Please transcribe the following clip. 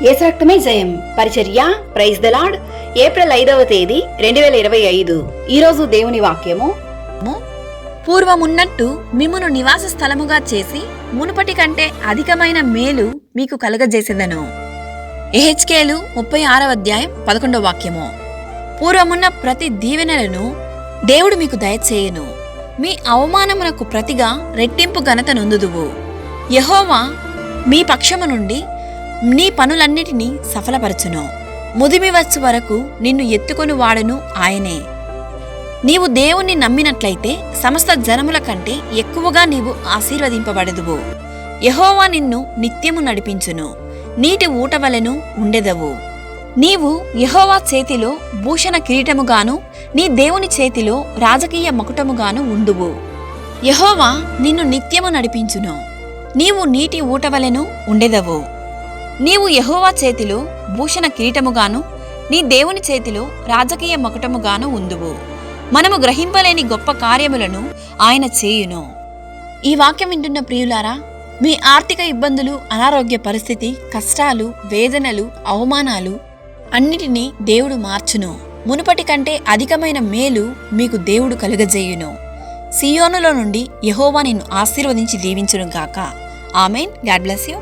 యేసు రక్తమే జయం పరిచర్య ప్రైజ్ ద లార్డ్. ఏప్రిల్ 5వ తేదీ 2025. ఈరోజు దేవుని వాక్యము, పూర్వమున్నట్టు మిమ్మును నివాస స్థలముగా చేసి మునుపటి కంటే అధికమైన మేలు మీకు కలుగజేసేదను. యెహెజ్కేలు 36వ అధ్యాయం 11వ వాక్యము. పూర్వమున్న ప్రతి దీవెనలను దేవుడు మీకు దయచేయును. మీ అవమానమునకు ప్రతిగా రెట్టింపు ఘనత నొందుదువు. యెహోవా మీ పక్షము నుండి నీ పనులన్నిటినీ సఫలపరచును. ముదిమి వచ్చు వరకు నిన్ను ఎత్తుకొని వాడును ఆయనే. నీవు దేవుణ్ణి నమ్మినట్లయితే సమస్త జనముల కంటే ఎక్కువగా నీవు ఆశీర్వదింపబడదువు. యెహోవా నిన్ను నిత్యము నడిపించును. నీటి ఊటవలెను ఉండెదవు. నీవు యెహోవా చేతిలో భూషణ కిరీటముగాను నీ దేవుని చేతిలో రాజకీయ మకుటముగాను ఉండువు. యెహోవా నిన్ను నిత్యము నడిపించును. నీవు నీటి ఊటవలెను ఉండెదవు. నీవు యెహోవా చేతిలో భూషణ కిరీటముగాను నీ దేవుని చేతిలో రాజకీయ మకుటముగాను ఉందువు. మనము గ్రహింపలేని గొప్ప కార్యములను ఆయన చేయును. ఈ వాక్యం వింటున్న ప్రియులారా, మీ ఆర్థిక ఇబ్బందులు, అనారోగ్య పరిస్థితి, కష్టాలు, వేదనలు, అవమానాలు అన్నిటినీ దేవుడు మార్చును. మునుపటి కంటే అధికమైన మేలు మీకు దేవుడు కలుగజేయును. సియోనులో నుండి యెహోవా నిన్ను ఆశీర్వదించి దీవించును గాక. ఆమేన్. God bless you.